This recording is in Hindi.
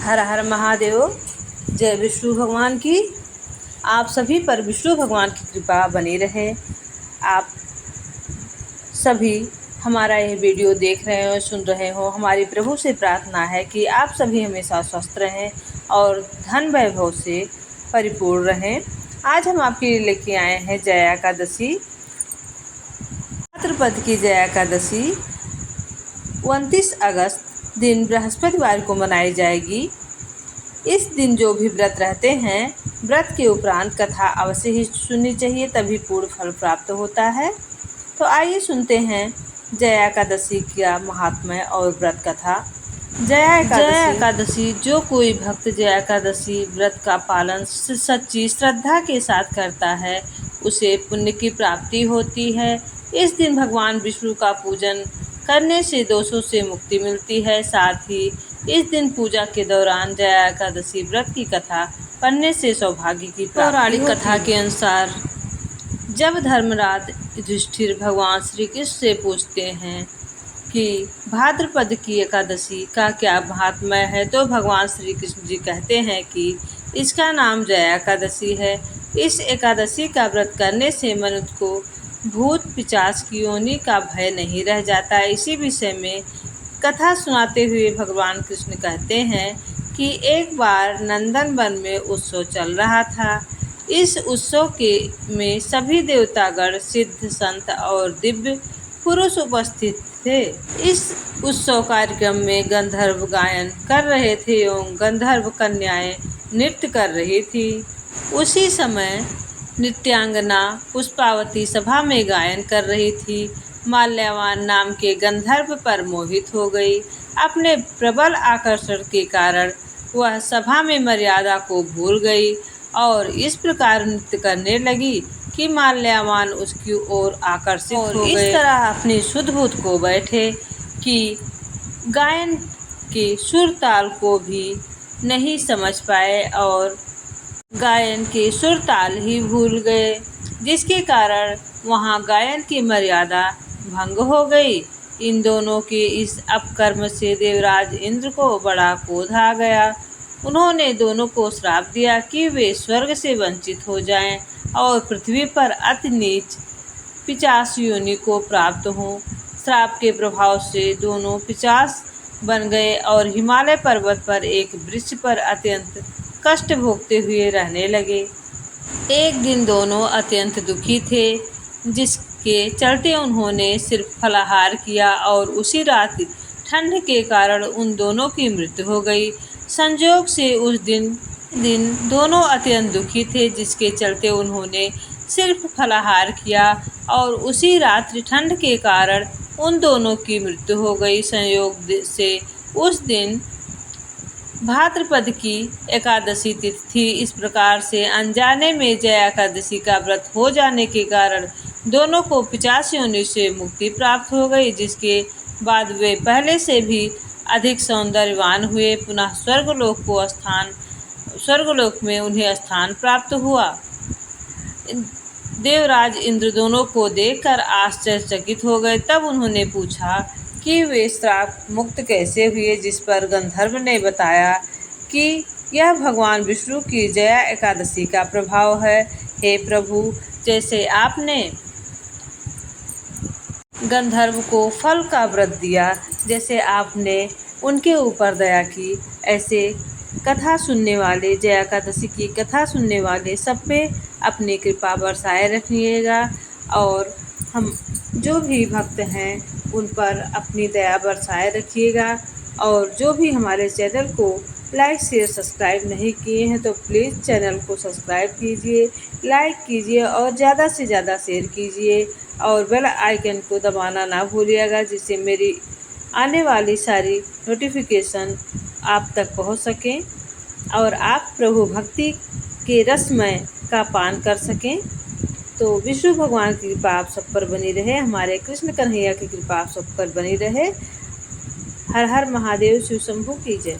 हर हर महादेव। जय विष्णु भगवान की। आप सभी पर विष्णु भगवान की कृपा बनी रहे। आप सभी हमारा यह वीडियो देख रहे हो, सुन रहे हो, हमारी प्रभु से प्रार्थना है कि आप सभी हमेशा स्वस्थ रहें और धन वैभव से परिपूर्ण रहें। आज हम आपके लिए लेके आए हैं जया एकादशी। भाद्रपद की जया एकादशी 29 अगस्त दिन बृहस्पतिवार को मनाई जाएगी। इस दिन जो भी व्रत रहते हैं, व्रत के उपरांत कथा अवश्य ही सुननी चाहिए, तभी पूर्ण फल प्राप्त होता है। तो आइए सुनते हैं जया एकादशी का महात्म्य और व्रत कथा। जया एकादशी जो कोई भक्त जया एकादशी व्रत का पालन सच्ची श्रद्धा के साथ करता है, उसे पुण्य की प्राप्ति होती है। इस दिन भगवान विष्णु का पूजन करने से दोषों से मुक्ति मिलती है। साथ ही इस दिन पूजा के दौरान जया एकादशी व्रत की कथा पढ़ने से सौभाग्य की प्राप्ति। पौराणिक कथा के अनुसार जब धर्मराज युधिष्ठिर भगवान श्री कृष्ण से पूछते हैं कि भाद्रपद की एकादशी का क्या महात्म्य है, तो भगवान श्री कृष्ण जी कहते हैं कि इसका नाम जया एकादशी है। इस एकादशी का व्रत करने से मनुष्य को भूत पिशाच की योनि का भय नहीं रह जाता। इसी विषय में कथा सुनाते हुए भगवान कृष्ण कहते हैं कि एक बार नंदन वन में उत्सव चल रहा था। इस उत्सव में सभी देवतागण, सिद्ध, संत और दिव्य पुरुष उपस्थित थे। इस उत्सव कार्यक्रम में गंधर्व गायन कर रहे थे एवं गंधर्व कन्याएं नृत्य कर रही थी। उसी समय नृत्यांगना पुष्पावती सभा में गायन कर रही थी। माल्यवान नाम के गंधर्व पर मोहित हो गई। अपने प्रबल आकर्षण के कारण वह सभा में मर्यादा को भूल गई और इस प्रकार नृत्य करने लगी कि माल्यवान उसकी ओर आकर्षित हो गए। इस तरह अपनी सुध बुध को बैठे कि गायन के सुर ताल को भी नहीं समझ पाए और गायन के सुर ताल ही भूल गए, जिसके कारण वहाँ गायन की मर्यादा भंग हो गई। इन दोनों के इस अपकर्म से देवराज इंद्र को बड़ा क्रोध आ गया। उन्होंने दोनों को श्राप दिया कि वे स्वर्ग से वंचित हो जाएं और पृथ्वी पर अति नीच पिशाच योनि को प्राप्त हों। श्राप के प्रभाव से दोनों पिशाच बन गए और हिमालय पर्वत पर एक वृक्ष पर अत्यंत कष्ट भोगते हुए रहने लगे। एक दिन दोनों अत्यंत दुखी थे, जिसके चलते उन्होंने सिर्फ फलाहार किया और उसी रात ठंड के कारण उन दोनों की मृत्यु हो गई। संयोग से उस दिन दोनों अत्यंत दुखी थे, जिसके चलते उन्होंने सिर्फ फलाहार किया और उसी रात्रि ठंड के कारण उन दोनों की मृत्यु हो गई। संयोग से उस दिन भाद्रपद की एकादशी तिथि थी। इस प्रकार से अनजाने में जया एकादशी का व्रत हो जाने के कारण दोनों को पिशाच योनि से मुक्ति प्राप्त हो गई, जिसके बाद वे पहले से भी अधिक सौंदर्यवान हुए। पुनः स्वर्गलोक में उन्हें स्थान प्राप्त हुआ। देवराज इंद्र दोनों को देखकर आश्चर्यचकित हो गए। तब उन्होंने पूछा कि वे श्राप मुक्त कैसे हुए, जिस पर गंधर्व ने बताया कि यह भगवान विष्णु की जया एकादशी का प्रभाव है। हे प्रभु, जैसे आपने गंधर्व को फल का व्रत दिया, जैसे आपने उनके ऊपर दया की, ऐसे कथा सुनने वाले, जया एकादशी की कथा सुनने वाले सब पे अपनी कृपा बरसाए रखिएगा और हम जो भी भक्त हैं उन पर अपनी दया बरसाए रखिएगा। और जो भी हमारे चैनल को लाइक शेयर सब्सक्राइब नहीं किए हैं तो प्लीज़ चैनल को सब्सक्राइब कीजिए, लाइक कीजिए और ज़्यादा से ज़्यादा शेयर कीजिए और बेल आइकन को दबाना ना भूलिएगा, जिससे मेरी आने वाली सारी नोटिफिकेशन आप तक पहुंच सकें और आप प्रभु भक्ति के रसमय का पान कर सकें। तो विष्णु भगवान की कृपा आप सब पर बनी रहे, हमारे कृष्ण कन्हैया की कृपा आप सब पर बनी रहे। हर हर महादेव, शिव शंभू की जय।